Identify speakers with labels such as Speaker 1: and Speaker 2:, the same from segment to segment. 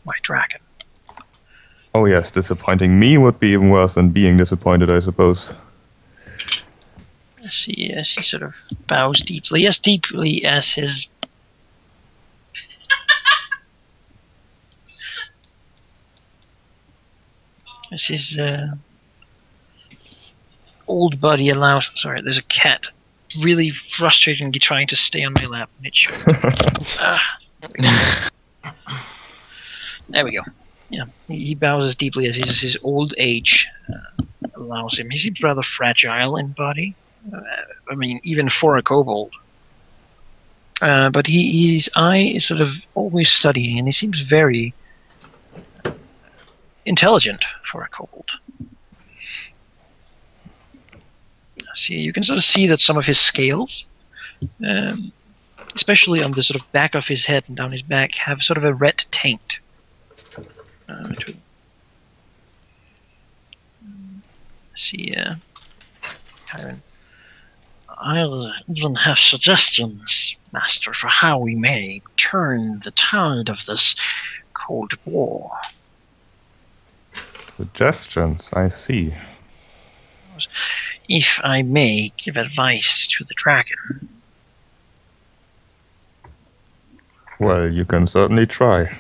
Speaker 1: my dragon.
Speaker 2: Oh yes, disappointing me would be even worse than being disappointed, I suppose.
Speaker 1: As he sort of bows deeply, as deeply as his old body allows. Sorry, there's a cat really frustratingly trying to stay on my lap, and it should. There we go. Yeah, he bows as deeply as his old age allows him. He seems rather fragile in body. I mean, even for a kobold. But his eye is sort of always studying, and he seems very intelligent for a kobold. See, you can sort of see that some of his scales, especially on the sort of back of his head and down his back, have sort of a red taint. See, Cairen. I'll even have suggestions, Master, for how we may turn the tide of this Cold War.
Speaker 2: Suggestions, I see.
Speaker 1: If I may give advice to the dragon.
Speaker 2: Well, you can certainly try.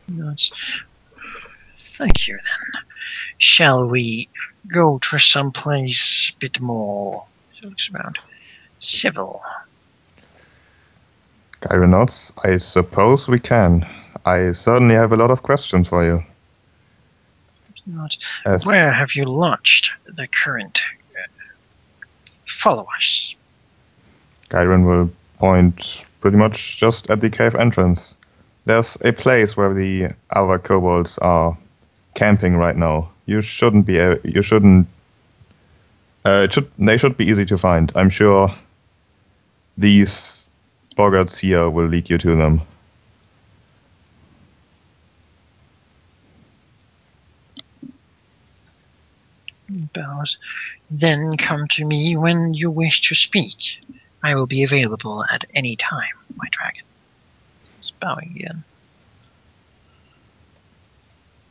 Speaker 1: Yes. Thank you, then. Shall we go to some place a bit more, so it looks around, civil?
Speaker 2: Cairen nods. I suppose we can. I certainly have a lot of questions for you.
Speaker 1: Not. Where have you launched the current followers?
Speaker 2: Cairen will point pretty much just at the cave entrance. There's a place where the other kobolds are camping right now. They should be easy to find. I'm sure these boggarts here will lead you to them.
Speaker 1: Bows. Then come to me when you wish to speak. I will be available at any time, my dragon. He's bowing again.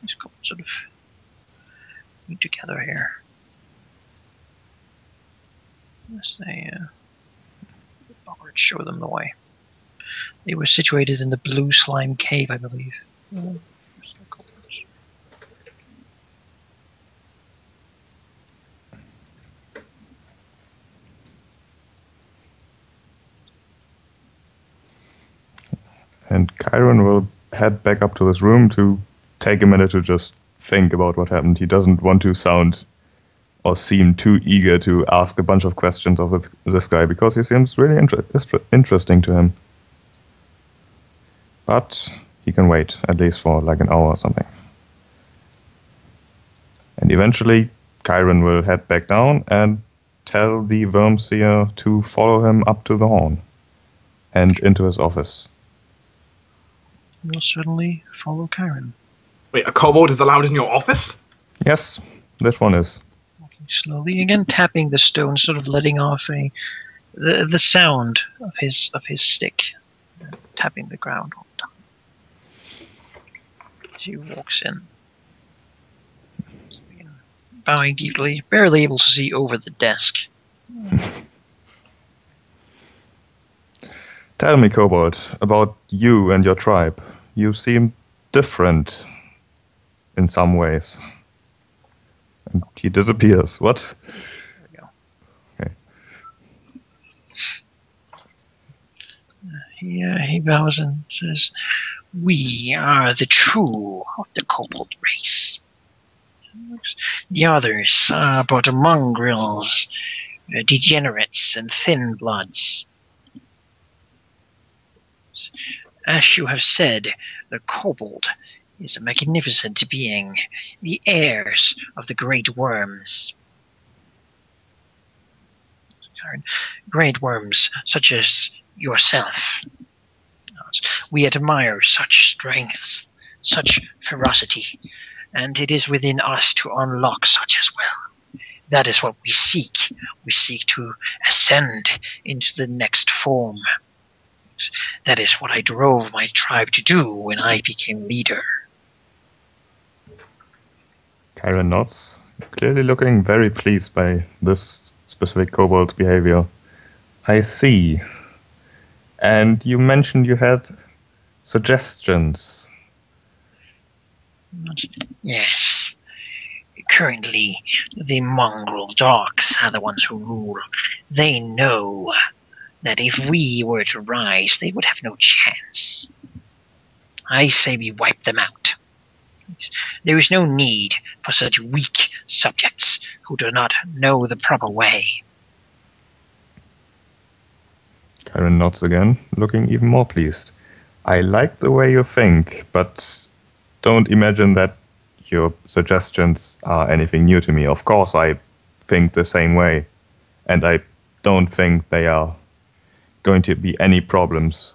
Speaker 1: He's sort of meet together here. As they show them the way. They were situated in the blue slime cave, I believe.
Speaker 2: And Cairen will head back up to his room to take a minute to just think about what happened. He doesn't want to sound or seem too eager to ask a bunch of questions of this guy because he seems really interesting to him. But he can wait, at least for like an hour or something. And eventually, Cairen will head back down and tell the worm seer to follow him up to the horn and into his office.
Speaker 1: We'll certainly follow Cairen.
Speaker 3: Wait, a kobold is allowed in your office?
Speaker 2: Yes, this one is.
Speaker 1: Walking slowly, again tapping the stone, sort of letting off the sound of his stick, tapping the ground all the time. As he walks in, bowing deeply, barely able to see over the desk.
Speaker 2: Tell me, Kobold, about you and your tribe. You seem different in some ways. And he disappears. What?
Speaker 1: There we go.
Speaker 2: Okay.
Speaker 1: He bows and says, "We are the true of the kobold race. The others are but mongrels, degenerates, and thin bloods. As you have said, the kobold is a magnificent being, the heirs of the great worms. Great worms such as yourself. We admire such strength, such ferocity, and it is within us to unlock such as well. That is what we seek. We seek to ascend into the next form. That is what I drove my tribe to do when I became leader.
Speaker 2: Cairen nods, clearly looking very pleased by this specific kobold's behavior. I see. And you mentioned you had suggestions.
Speaker 1: Yes. Currently, the mongrel dogs are the ones who rule. They know that if we were to rise, they would have no chance. I say we wipe them out. There is no need for such weak subjects who do not know the proper way.
Speaker 2: Cairen nods again, looking even more pleased. I like the way you think, but don't imagine that your suggestions are anything new to me. Of course, I think the same way, and I don't think they are going to be any problems.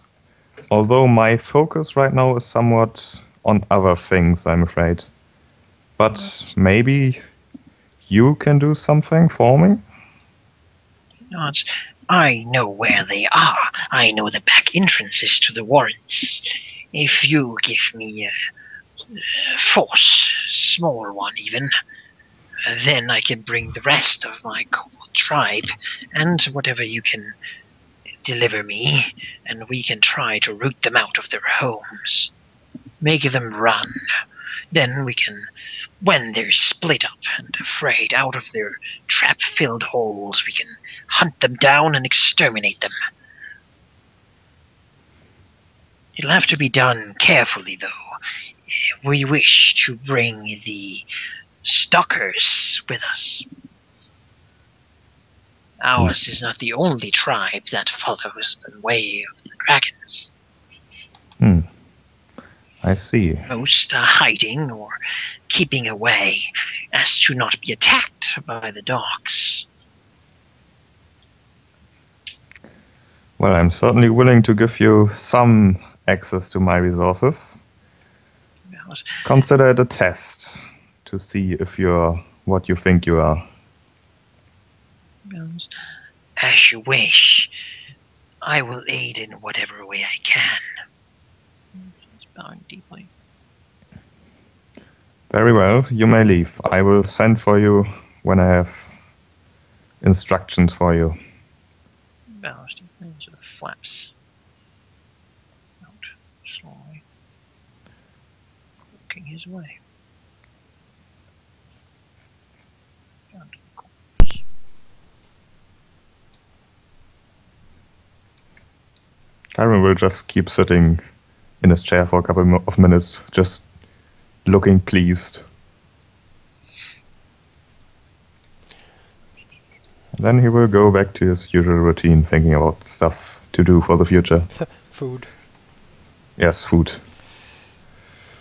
Speaker 2: Although my focus right now is somewhat on other things, I'm afraid. But maybe you can do something for me?
Speaker 1: I know where they are. I know the back entrances to the warrens. If you give me a force, small one even, then I can bring the rest of my tribe and whatever you can deliver me, and we can try to root them out of their homes. Make them run. Then we can, when they're split up and afraid out of their trap-filled holes, we can hunt them down and exterminate them. It'll have to be done carefully, though. We wish to bring the stalkers with us. Ours is not the only tribe that follows the way of the dragons.
Speaker 2: I see.
Speaker 1: Most are hiding or keeping away as to not be attacked by the dogs.
Speaker 2: Well, I'm certainly willing to give you some access to my resources. Consider it a test to see if you're what you think you are.
Speaker 1: As you wish. I will aid in whatever way I can. He's bowing deeply.
Speaker 2: Very well, you may leave. I will send for you when I have instructions for you.
Speaker 1: Bows deeply and sort of flaps out slowly, walking his way. Down to the corners.
Speaker 2: Cairen will just keep sitting in his chair for a couple of minutes, just looking pleased. Then he will go back to his usual routine, thinking about stuff to do for the future.
Speaker 4: Food.
Speaker 2: Yes, food.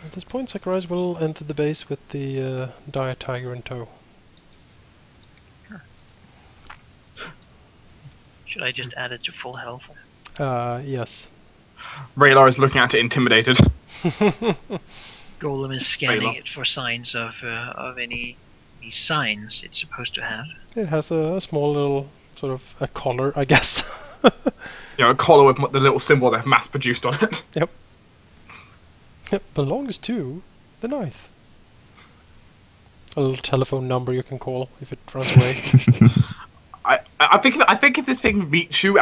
Speaker 4: At this point, Zacharias will enter the base with the dire tiger in tow.
Speaker 1: Should I just add it to full health?
Speaker 4: Yes.
Speaker 3: Raylar is looking at it intimidated.
Speaker 1: Golem is scanning
Speaker 3: Raylar.
Speaker 1: it for signs of any signs it's supposed to have.
Speaker 4: It has a small little sort of a collar, I guess.
Speaker 3: You know, a collar with the little symbol they've mass produced on it.
Speaker 4: Yep. It belongs to the knife. A little telephone number you can call if it runs away.
Speaker 3: I think if this thing meets you,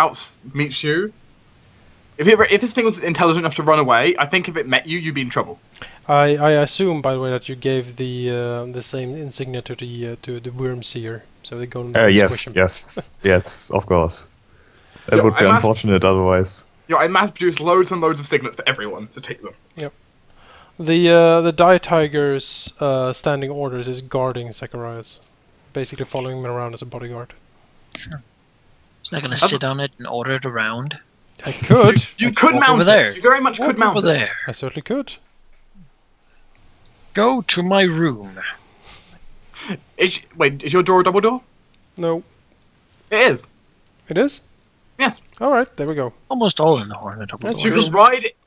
Speaker 3: if this thing was intelligent enough to run away, I think if it met you, you'd be in trouble.
Speaker 4: I assume, by the way, that you gave the same insignia to the worm seer, so they go and squish him.
Speaker 2: yes, of course. That
Speaker 3: Yeah,
Speaker 2: would be unfortunate otherwise.
Speaker 3: You know, I mass produced loads and loads of signets for everyone, so take them.
Speaker 4: Yep. The dire tiger's standing orders is guarding Zacharias, basically following him around as a bodyguard.
Speaker 1: Sure. It's not going to sit on it and order it around.
Speaker 4: I could.
Speaker 3: You could
Speaker 1: Walk
Speaker 3: mount
Speaker 1: over
Speaker 3: it.
Speaker 1: there.
Speaker 3: You very much could mount
Speaker 1: over
Speaker 3: it.
Speaker 1: there.
Speaker 4: I certainly could.
Speaker 1: Go to my room.
Speaker 3: Is your door a double door?
Speaker 4: No.
Speaker 3: It is.
Speaker 4: It is?
Speaker 3: Yes.
Speaker 4: Alright, there we go.
Speaker 1: Almost all in the horn are double
Speaker 4: That's
Speaker 1: doors.
Speaker 4: true.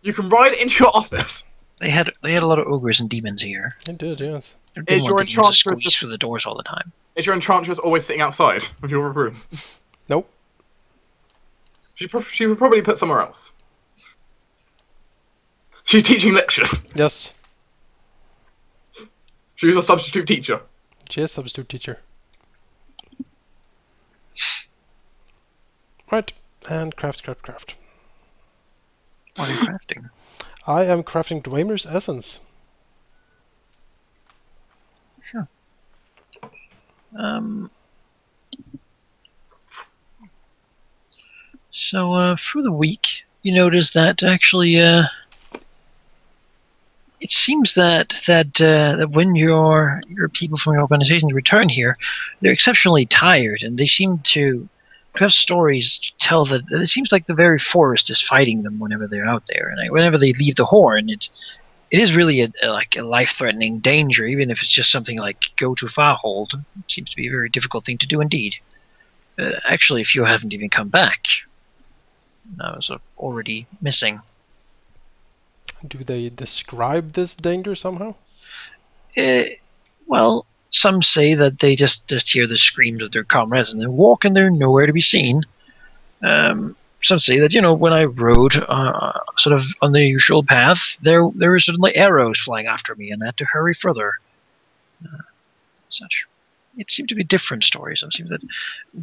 Speaker 3: You can ride it into your office.
Speaker 1: They had a lot of ogres and demons here.
Speaker 4: It did, yes.
Speaker 1: They didn't
Speaker 3: Is
Speaker 1: want
Speaker 3: your
Speaker 1: demons to
Speaker 3: enchantress
Speaker 1: squeeze
Speaker 3: just-
Speaker 1: through the doors all the time.
Speaker 3: Is your enchantress always sitting outside of your room?
Speaker 4: Nope.
Speaker 3: She would probably put somewhere else. She's teaching lectures.
Speaker 4: Yes,
Speaker 3: She's a substitute teacher.
Speaker 4: she is substitute teacher. Right, and craft.
Speaker 1: What are you crafting?
Speaker 4: I am crafting Dwemer's essence.
Speaker 1: Sure. So through the week, you notice that actually, it seems that when your people from your organization return here, they're exceptionally tired, and they seem to have stories to tell that it seems like the very forest is fighting them whenever they're out there, and whenever they leave the horn, it is really a life-threatening danger, even if it's just something like go to Farhold. It seems to be a very difficult thing to do indeed. Actually, if you haven't even come back, I was already missing.
Speaker 4: Do they describe this danger somehow?
Speaker 1: Well, some say that they just hear the screams of their comrades and they walk and they're nowhere to be seen. Some say that, when I rode sort of on the usual path, there were suddenly arrows flying after me and I had to hurry further. Such. It seemed to be different stories. It seemed that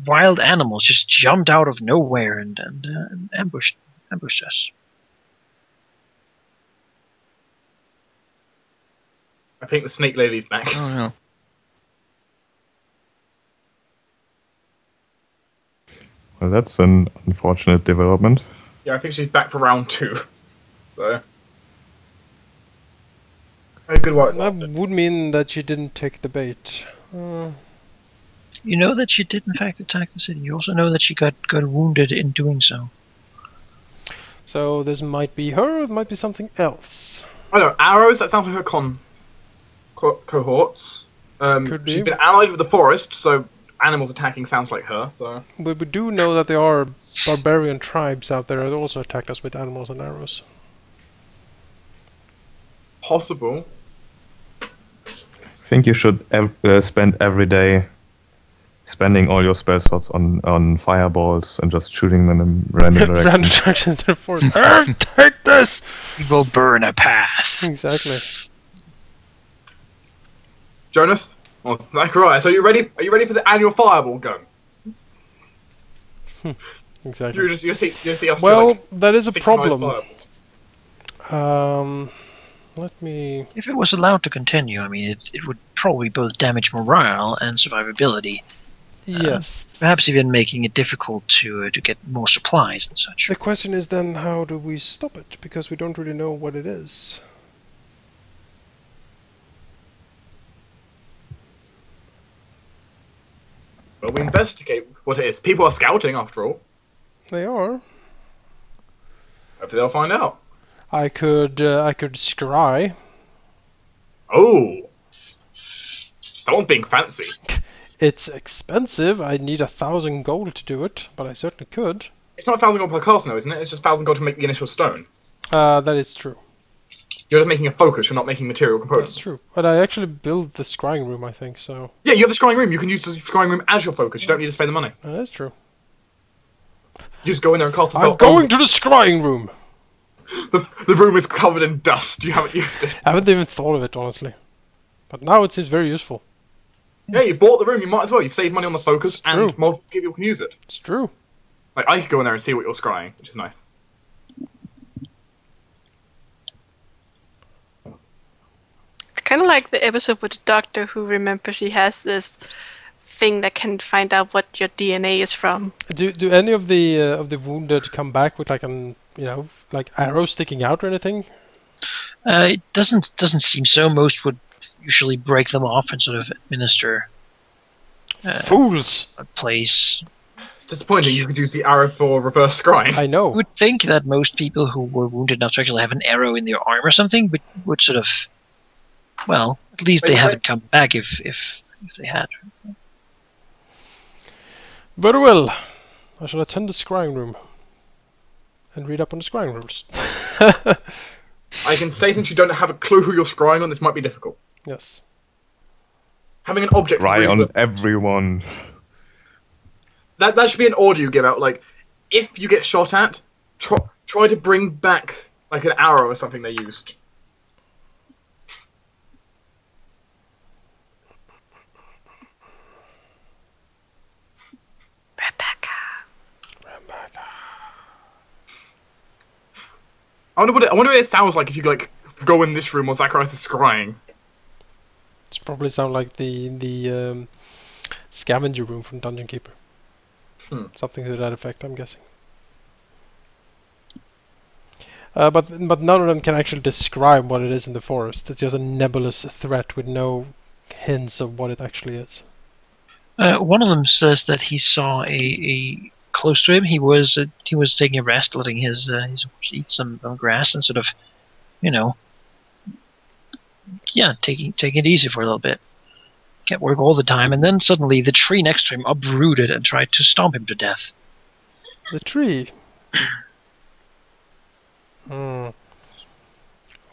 Speaker 1: wild animals just jumped out of nowhere and ambushed us.
Speaker 3: I think the snake lady's back.
Speaker 1: Oh no.
Speaker 2: Well, that's an unfortunate development.
Speaker 3: Yeah, I think she's back for round 2. So. Very good work.
Speaker 4: That would mean that she didn't take the bait.
Speaker 1: You know that she did in fact attack the city. You also know that she got wounded in doing so.
Speaker 4: So this might be her, or it might be something else.
Speaker 3: I know, arrows, that sounds like her cohorts.
Speaker 4: Could be.
Speaker 3: She's been allied with the forest, so animals attacking sounds like her, so.
Speaker 4: But we do know that there are barbarian tribes out there that also attack us with animals and arrows.
Speaker 3: Possible.
Speaker 2: I think you should spend every day spending all your spell slots on fireballs and just shooting them in random directions.
Speaker 4: Random directions to the forest. Take this!
Speaker 1: We will burn a path.
Speaker 4: Exactly.
Speaker 3: Jonas? Oh, Zachariah, so are you ready for the annual fireball gun?
Speaker 4: Exactly.
Speaker 3: You see us
Speaker 4: Well,
Speaker 3: doing
Speaker 4: that is a
Speaker 3: synchronized
Speaker 4: problem.
Speaker 3: fireballs.
Speaker 4: Let me...
Speaker 1: If it was allowed to continue, I mean, it would probably both damage morale and survivability.
Speaker 4: Yes.
Speaker 1: Perhaps even making it difficult to get more supplies and such.
Speaker 4: The question is then, how do we stop it? Because we don't really know what it is.
Speaker 3: Well, we investigate what it is. People are scouting, after all.
Speaker 4: They are.
Speaker 3: Hopefully they'll find out.
Speaker 4: I could scry.
Speaker 3: Oh! Someone's being fancy.
Speaker 4: It's expensive. I need 1,000 gold to do it, but I certainly could.
Speaker 3: It's not 1,000 gold per cast, no, isn't it? It's just 1,000 gold to make the initial stone.
Speaker 4: That is true.
Speaker 3: You're just making a focus, you're not making material components.
Speaker 4: That's true. But I actually built the scrying room, I think, so...
Speaker 3: Yeah, you have the scrying room. You can use the scrying room as your focus. You don't need to spend the money.
Speaker 4: That is true.
Speaker 3: You just go in there and cast a spell.
Speaker 4: I'm going to the scrying room!
Speaker 3: The room is covered in dust. You haven't used it.
Speaker 4: I haven't even thought of it, honestly. But now it seems very useful.
Speaker 3: Yeah, you bought the room. You might as well. You save money on the focus,
Speaker 4: It's true.
Speaker 3: and multiple people can use it.
Speaker 4: It's true.
Speaker 3: Like, I could go in there and see what you're scrying, which is nice.
Speaker 5: It's kind of like the episode with the doctor who remembers he has this thing that can find out what your DNA is from.
Speaker 4: Do any of the wounded come back with like an like arrows sticking out or anything?
Speaker 1: It doesn't seem so. Most would usually break them off and sort of administer
Speaker 4: Fools!
Speaker 1: a place.
Speaker 3: Disappointing. You could use the arrow for reverse scrying.
Speaker 4: I know.
Speaker 1: You would think that most people who were wounded enough to actually have an arrow in their arm or something would sort of, well, at least they haven't come back if they had.
Speaker 4: Very well. I shall attend the scrying room and read up on the scrying rooms.
Speaker 3: I can say since you don't have a clue who you're scrying on, this might be difficult.
Speaker 4: Yes.
Speaker 3: Having an object
Speaker 2: Scry
Speaker 3: reader-
Speaker 2: on everyone.
Speaker 3: That should be an order you give out. Like, if you get shot at, try to bring back Like an arrow or something they used.
Speaker 5: Rebecca.
Speaker 3: I wonder what it sounds like if you like go in this room while Zacharias is scrying.
Speaker 4: It's probably sound like the scavenger room from Dungeon Keeper. Something to that effect, I'm guessing. But none of them can actually describe what it is in the forest. It's just a nebulous threat with no hints of what it actually is.
Speaker 1: One of them says that he saw a close to him. He was taking a rest, letting his horse eat some grass, and sort of, taking it easy for a little bit. Can't work all the time, and then suddenly the tree next to him uprooted and tried to stomp him to death.
Speaker 4: The tree.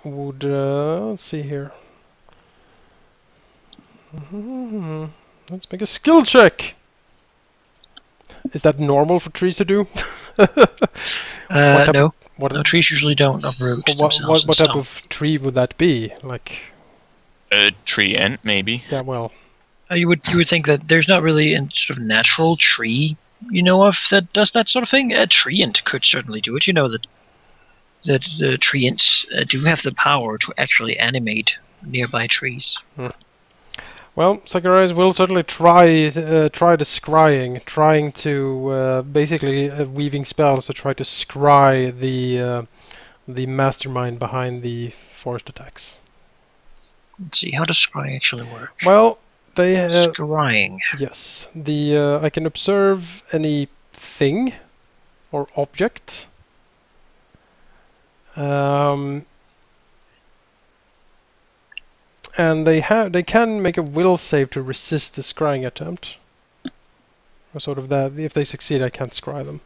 Speaker 4: Would let's see here. Let's make a skill check. Is that normal for trees to do?
Speaker 1: No.
Speaker 4: No,
Speaker 1: trees usually don't uproot themselves.
Speaker 4: What type of tree would that be? Like
Speaker 6: a tree ant, maybe.
Speaker 4: Yeah, well.
Speaker 1: You would think that there's not really a sort of natural tree you know of that does that sort of thing. A tree ant could certainly do it. You know that the tree ants do have the power to actually animate nearby trees.
Speaker 4: Well, Zacharias will certainly try the scrying, trying to basically weaving spells to try to scry the mastermind behind the forest attacks.
Speaker 1: Let's see, how does scrying actually work?
Speaker 4: Well, they
Speaker 1: scrying.
Speaker 4: Yes, I can observe any thing or object. And they can make a will save to resist the scrying attempt. Or sort of that. If they succeed, I can't scry them.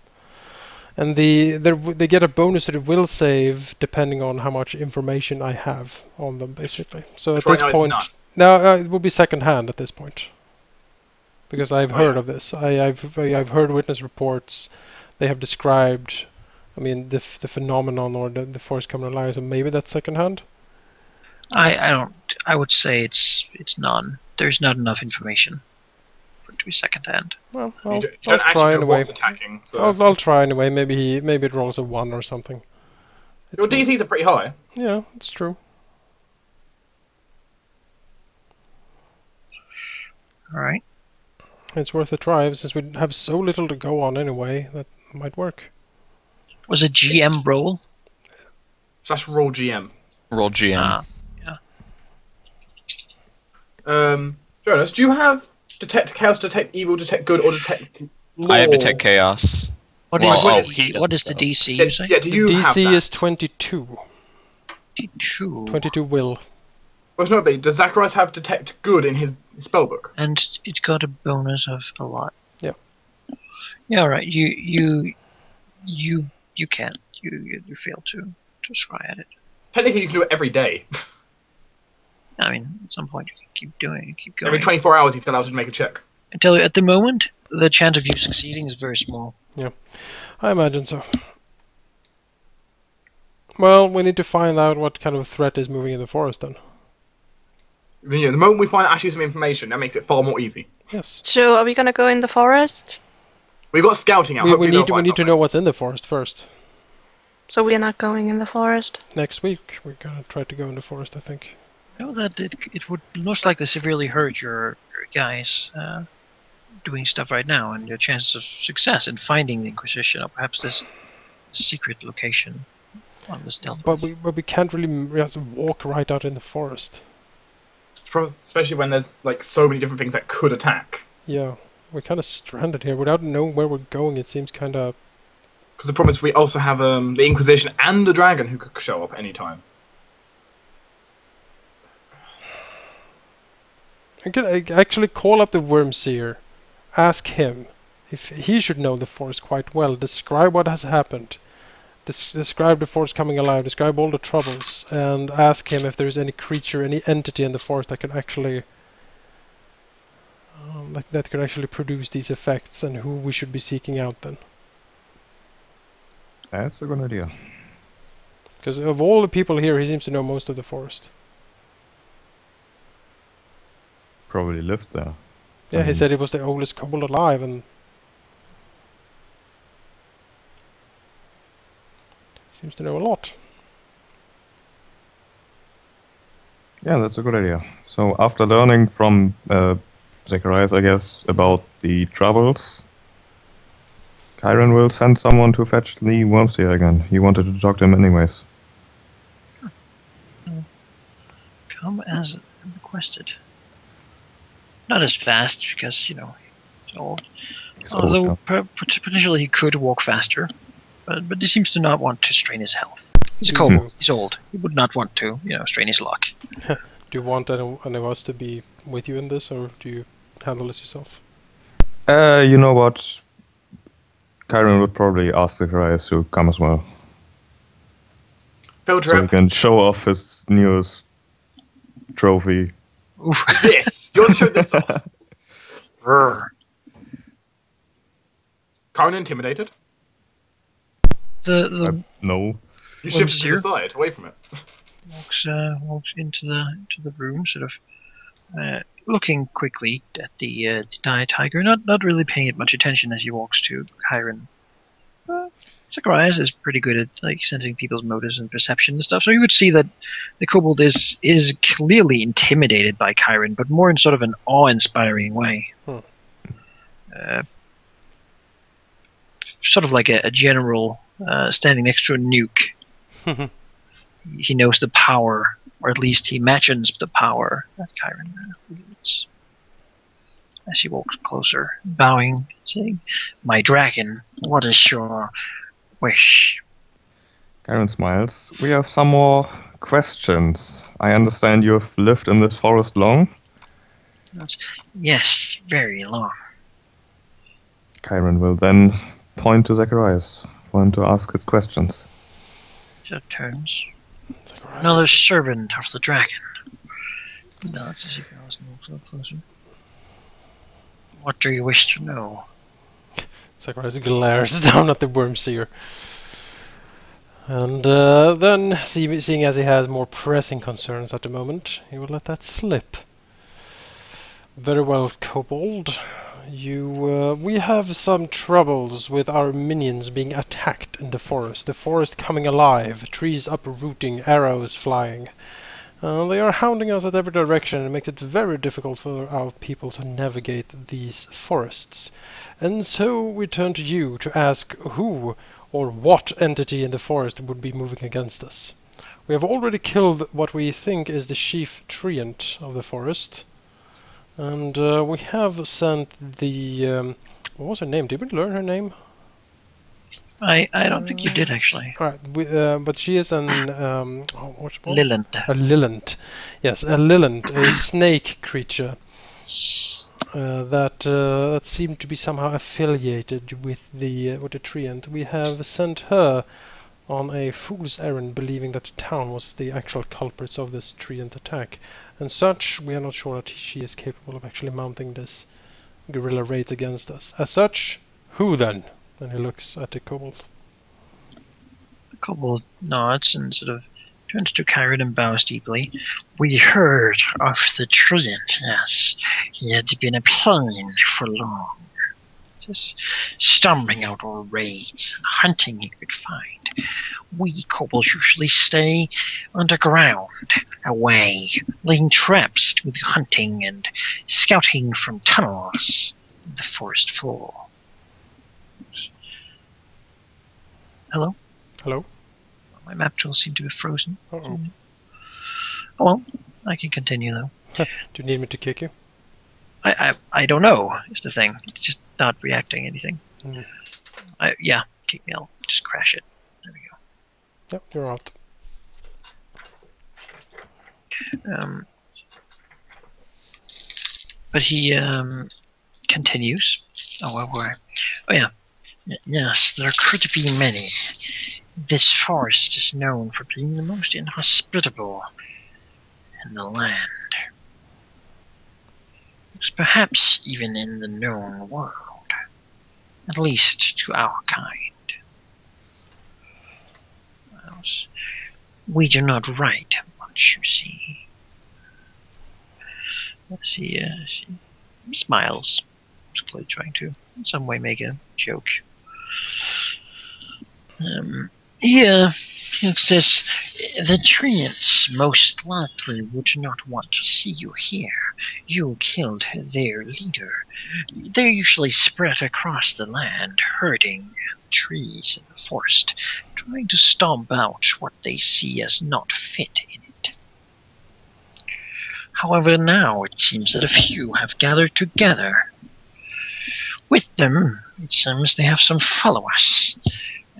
Speaker 4: And they get a bonus to the will save depending on how much information I have on them, basically. So at this point, now it will be second hand at this point, because I've heard of this. I've heard witness reports. They have described, I mean, the phenomenon or the force coming alive. So maybe that's second hand.
Speaker 1: I would say it's none. There's not enough information for it to be second hand.
Speaker 4: Well, I'll try anyway.
Speaker 3: Attacking, so.
Speaker 4: I'll try anyway. Maybe it rolls a 1 or something.
Speaker 3: Your DCs are pretty high.
Speaker 4: Yeah, it's true.
Speaker 1: All right.
Speaker 4: It's worth a try since we have so little to go on anyway. That might work.
Speaker 1: Was it GM roll?
Speaker 3: Slash roll GM.
Speaker 6: Roll GM.
Speaker 3: Jonas, do you have detect chaos, detect evil, detect good, or detect law?
Speaker 6: I have detect chaos.
Speaker 1: What is the DC? You say?
Speaker 3: Yeah, do you
Speaker 4: the
Speaker 3: have
Speaker 4: DC
Speaker 3: that?
Speaker 4: is 22.
Speaker 1: 22.
Speaker 4: 22 will.
Speaker 3: Well, no, but does Zacharias have detect good in his spellbook?
Speaker 1: And it's got a bonus of a lot.
Speaker 4: Yeah.
Speaker 1: Yeah, all right. You can't. You fail to scry at it.
Speaker 3: Technically, you can do it every day.
Speaker 1: I mean, at some point you can keep doing it, keep going.
Speaker 3: Every 24 hours, he's allowed to make a check.
Speaker 1: I tell you, at the moment, the chance of you succeeding is very small.
Speaker 4: Yeah, I imagine so. Well, we need to find out what kind of threat is moving in the forest then.
Speaker 3: Yeah, the moment we find actually some information, that makes it far more easy.
Speaker 4: Yes.
Speaker 5: So, are we gonna go in the forest?
Speaker 3: We've got scouting out.
Speaker 4: We need to know what's in the forest first.
Speaker 5: So we are not going in the forest?
Speaker 4: Next week, we're gonna try to go in the forest, I think.
Speaker 1: I know that it would most likely severely hurt your guys doing stuff right now and your chances of success in finding the Inquisition or perhaps this secret location on the stealth.
Speaker 4: But we can't really just walk right out in the forest.
Speaker 3: Especially when there's like so many different things that could attack.
Speaker 4: Yeah, we're kind of stranded here without knowing where we're going. It seems kind of.
Speaker 3: Because the problem is we also have the Inquisition and the Dragon who could show up any time.
Speaker 4: I could actually call up the Worm Seer, ask him if he should know the forest quite well, describe what has happened, describe the forest coming alive, describe all the troubles, and ask him if there is any creature, any entity in the forest that could actually that could actually produce these effects, and who we should be seeking out then.
Speaker 2: That's a good idea.
Speaker 4: Because of all the people here, he seems to know most of the forest.
Speaker 2: Probably lived there.
Speaker 4: Yeah, he
Speaker 2: mean-
Speaker 4: said he was the oldest kobold alive, and seems to know a lot.
Speaker 2: Yeah, that's a good idea. So after learning from Zacharias, I guess, about the troubles, Cairen will send someone to fetch the Wormseer again. He wanted to talk to him anyways.
Speaker 1: Come as requested. Not as fast because he's old.
Speaker 2: He's old,
Speaker 1: Although
Speaker 2: yeah.
Speaker 1: potentially he could walk faster, but he seems to not want to strain his health. He's a
Speaker 4: Do
Speaker 1: kobold.
Speaker 4: you-
Speaker 1: He's old. He would not want to, strain his luck.
Speaker 4: Do you want any of us to be with you in this, or do you handle this yourself?
Speaker 2: You know what? Cairen would probably ask Zacharias to come as well.
Speaker 3: Field
Speaker 2: So he
Speaker 3: trip.
Speaker 2: can show off his newest trophy.
Speaker 1: Oof.
Speaker 3: This. You want to show this off.
Speaker 1: Brr.
Speaker 3: Cairen intimidated.
Speaker 1: The
Speaker 2: No.
Speaker 3: You shifted to
Speaker 1: Seer?
Speaker 3: the side, away from it.
Speaker 1: walks into the room, sort of looking quickly at the dire tiger, not really paying it much attention as he walks to Cairen. Zacharias is pretty good at sensing people's motives and perception and stuff, so you would see that the kobold is clearly intimidated by Cairen, but more in sort of an awe-inspiring way. Sort of like a general standing next to a nuke. He knows the power, or at least he imagines the power that Cairen wields. As he walks closer, bowing, saying, "My dragon, what is your wish?"
Speaker 2: Cairen smiles. We have some more questions. I understand you have lived in this forest long?
Speaker 1: Yes, very long.
Speaker 2: Cairen will then point to Zacharias for him to ask his questions.
Speaker 1: So turns.
Speaker 4: Zacharias.
Speaker 1: Another servant of the dragon. Nods as he bows and walks a little closer. What do you wish to know?
Speaker 4: Zacharias glares down at the Wormseer. And then, seeing as he has more pressing concerns at the moment, he will let that slip. Very well, Kobold. We have some troubles with our minions being attacked in the forest coming alive, trees uprooting, arrows flying. They are hounding us at every direction, and it makes it very difficult for our people to navigate these forests. And so we turn to you to ask who or what entity in the forest would be moving against us. We have already killed what we think is the chief treant of the forest. And we have sent the... what was her name? Did we learn her name?
Speaker 1: I don't think you did actually.
Speaker 4: Alright, but she is an... what's it called?
Speaker 1: Lilith.
Speaker 4: A Lilent. Yes, a Lilent, a snake creature. That seemed to be somehow affiliated with the treant. We have sent her on a fool's errand, believing that the town was the actual culprits of this treant attack. And such, we are not sure that she is capable of actually mounting this guerrilla raid against us. As such, who then? And he looks at the kobold.
Speaker 1: The kobold nods and sort of turns to Cairen and bows deeply. We heard of the treant, yes. He had been a pain for long. Just stumbling out all raids and hunting he could find. We kobolds usually stay underground, away, laying traps with hunting and scouting from tunnels in the forest floor. Hello?
Speaker 4: Hello?
Speaker 1: My map tools seem to have frozen.
Speaker 4: Uh-oh.
Speaker 1: Oh well, I can continue though.
Speaker 4: Do you need me to kick you?
Speaker 1: I don't know is the thing. It's just not reacting anything.
Speaker 4: Mm.
Speaker 1: Yeah, kick me. I'll just crash it. There we
Speaker 4: Yep, you're out.
Speaker 1: go. But he continues. Oh, where were I? Oh yeah. Yes, there could be many. This forest is known for being the most inhospitable in the land. It's perhaps even in the known world. At least to our kind. We do not write much, you see. She smiles, clearly trying to in some way make a joke. Here, it says the treants most likely would not want to see you here. You killed their leader. They're usually spread across the land, herding trees in the forest, trying to stomp out what they see as not fit in it. However, now it seems that a few have gathered together. With them, it seems they have some followers,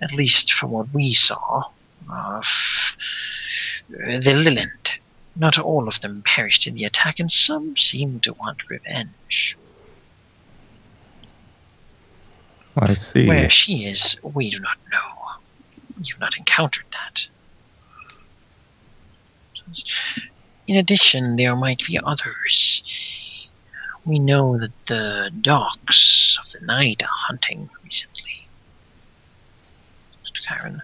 Speaker 1: at least from what we saw of the Lilland. Not all of them perished in the attack, and some seem to want revenge.
Speaker 2: I see.
Speaker 1: Where she is, we do not know. You've not encountered that. In addition, there might be others. We know that the dogs of the night are hunting recently. Mr. Cairen,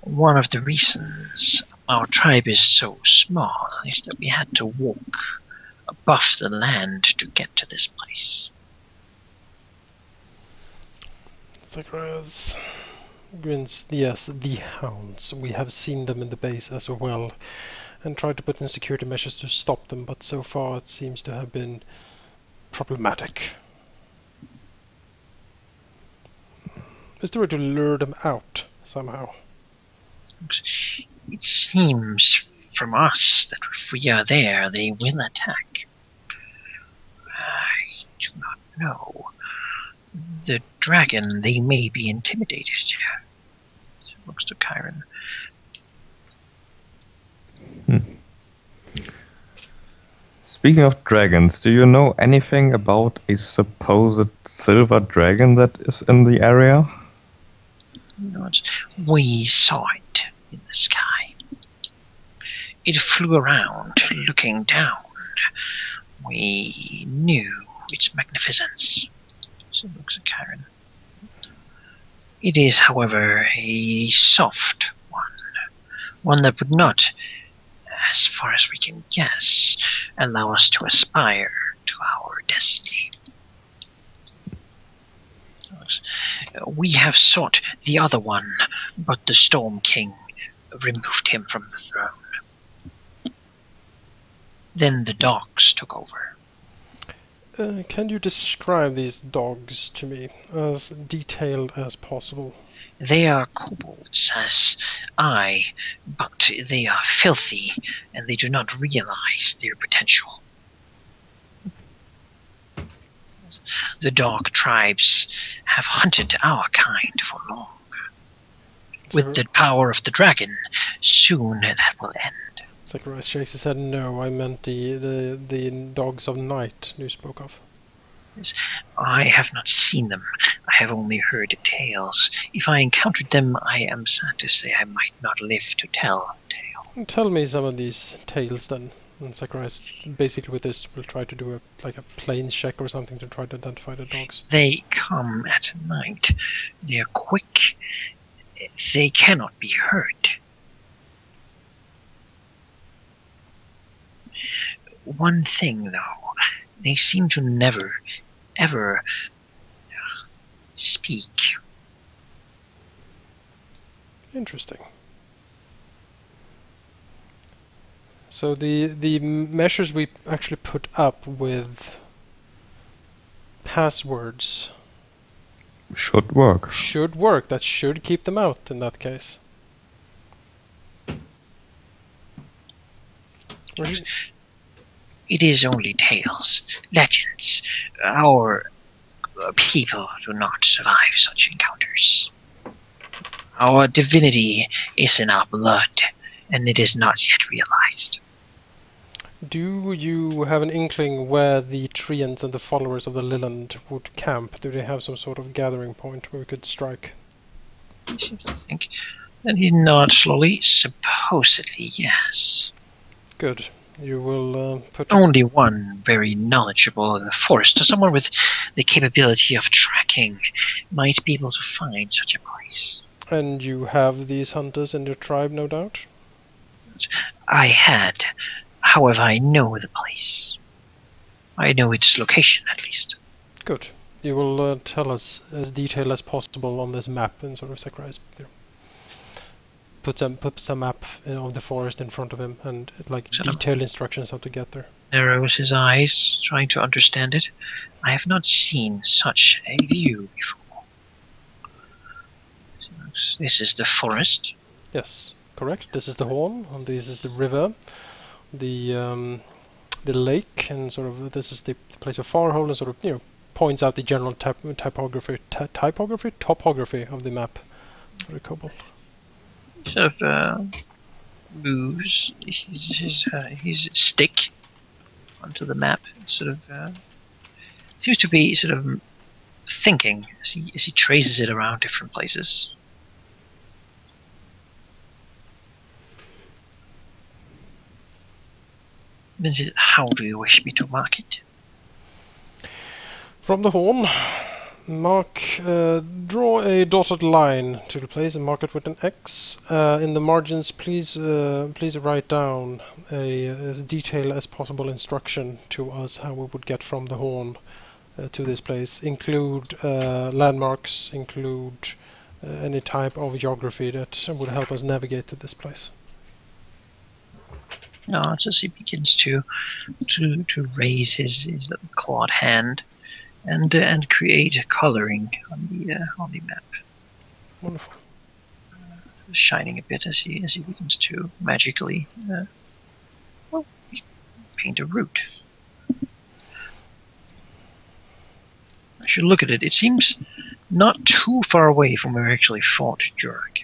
Speaker 1: one of the reasons our tribe is so small is that we had to walk above the land to get to this place.
Speaker 4: Zacharias grins. Yes, the hounds. We have seen them in the base as well, and tried to put in security measures to stop them, but so far it seems to have been problematic. Is there a way to lure them out somehow?
Speaker 1: It seems from us that if we are there, they will attack. I do not know. The dragon, they may be intimidated. She looks to Cairen.
Speaker 2: Speaking of dragons, do you know anything about a supposed silver dragon that is in the area?
Speaker 1: Not. We saw it in the sky. It flew around, looking down. We knew its magnificence. She looks at Cairen. It is, however, a soft one that would not, as far as we can guess, allow us to aspire to our destiny. We have sought the other one, but the Storm King removed him from the throne. Then the dogs took over.
Speaker 4: Can you describe these dogs to me as detailed as possible?
Speaker 1: They are kobolds as I, but they are filthy, and they do not realize their potential. The dog tribes have hunted our kind for long. With the power of the dragon, soon that will end.
Speaker 4: Zacharias shakes his head. No, I meant the dogs of night you spoke of.
Speaker 1: I have not seen them. I have only heard tales. If I encountered them, I am sad to say I might not live to tell a tale.
Speaker 4: Tell me some of these tales then. And Zacharias, basically with this, will try to do a planes check or something to try to identify the dogs.
Speaker 1: They come at night. They are quick. They cannot be hurt. One thing, though, they seem to never, ever speak.
Speaker 4: Interesting. So the measures we actually put up with passwords
Speaker 2: Should work.
Speaker 4: should work. That should keep them out in that case.
Speaker 1: It is only tales, legends. Our people do not survive such encounters. Our divinity is in our blood, and it is not yet realized.
Speaker 4: Do you have an inkling where the treants and the followers of the Lilland would camp? Do they have some sort of gathering point where we could strike?
Speaker 1: He seems to think. And he nods slowly. Supposedly, yes.
Speaker 4: Good. You will put...
Speaker 1: Only one very knowledgeable in the forest, or someone with the capability of tracking, might be able to find such a place.
Speaker 4: And you have these hunters in your tribe, no doubt?
Speaker 1: I had. However, I know the place. I know its location, at least.
Speaker 4: Good. You will tell us as detailed as possible on this map, and sort of Sakurai's, put some map of the forest in front of him, and like detailed instructions how to get there.
Speaker 1: Narrows his eyes, trying to understand it. I have not seen such a view before. This is the forest.
Speaker 4: Yes, correct. This is the horn, and this is the river, the lake, and sort of this is the place of Farhold, and sort of points out the general topography of the map for the kobold.
Speaker 1: Sort of moves his stick onto the map. Sort of seems to be sort of thinking as he traces it around different places. How do you wish me to mark it?
Speaker 4: From the horn, draw a dotted line to the place and mark it with an X. In the margins, please write down as detailed as possible instruction to us how we would get from the horn to this place. Include landmarks, include any type of geography that would help us navigate to this place.
Speaker 1: Nods as he begins to raise his little clawed hand and create a coloring on the map.
Speaker 4: Wonderful.
Speaker 1: Shining a bit as he begins to magically paint a route. I should look at it. It seems not too far away from where we actually fought Jurek.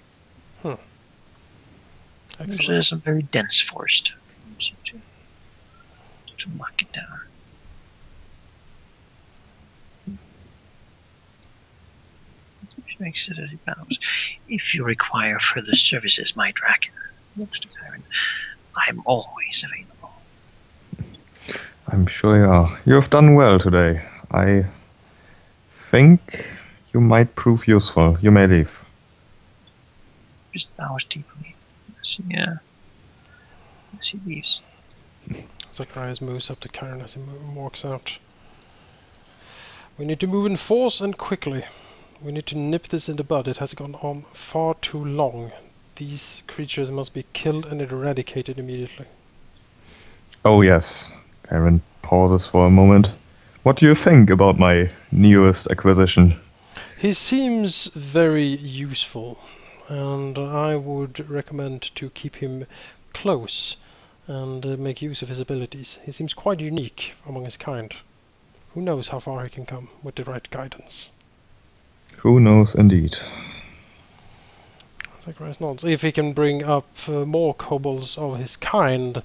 Speaker 1: There's some very dense forest. To mark it down. Which makes it as he bows. If you require further services, my dragon, looks to Cairen, I'm always available.
Speaker 2: I'm sure you are. You have done well today. I think you might prove useful. You may leave.
Speaker 1: Just bows deeply as he leaves.
Speaker 4: Zacharias moves up to Cairen as he walks out. We need to move in force and quickly. We need to nip this in the bud. It has gone on far too long. These creatures must be killed and eradicated immediately.
Speaker 2: Oh yes. Cairen pauses for a moment. What do you think about my newest acquisition?
Speaker 4: He seems very useful, and I would recommend to keep him close and make use of his abilities. He seems quite unique among his kind. Who knows how far he can come with the right guidance?
Speaker 2: Who knows indeed.
Speaker 4: Zacharias nods. If he can bring up more kobolds of his kind,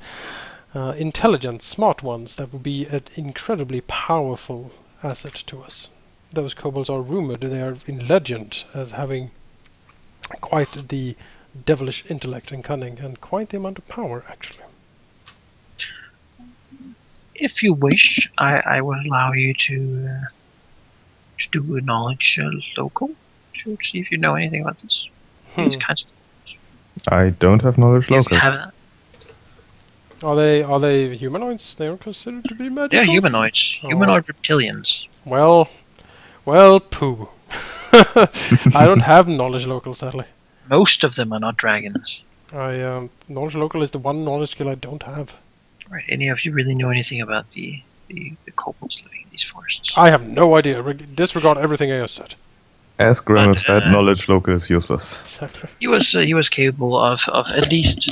Speaker 4: intelligent, smart ones, that would be an incredibly powerful asset to us. Those kobolds are rumored, they are in legend as having quite the devilish intellect and cunning, and quite the amount of power, actually.
Speaker 1: If you wish, I will allow you to do a knowledge local to see if you know anything about this. These kinds of
Speaker 2: I don't have knowledge
Speaker 1: you
Speaker 2: local.
Speaker 1: have that.
Speaker 4: Are they humanoids? They are considered to be magical?
Speaker 1: They're humanoids.
Speaker 4: Oh.
Speaker 1: Humanoid reptilians.
Speaker 4: Well, poo. I don't have knowledge local, sadly.
Speaker 1: Most of them are not dragons.
Speaker 4: Knowledge local is the one knowledge skill I don't have.
Speaker 1: Right. Any of you really know anything about the kobolds living in these forests?
Speaker 4: I have no idea. Disregard everything I just said.
Speaker 2: As Grimmer
Speaker 1: But,
Speaker 2: said, knowledge local is useless.
Speaker 4: Exactly.
Speaker 1: He was capable of at least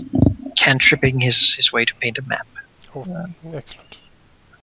Speaker 1: cantripping his way to paint a map.
Speaker 4: Oh, excellent.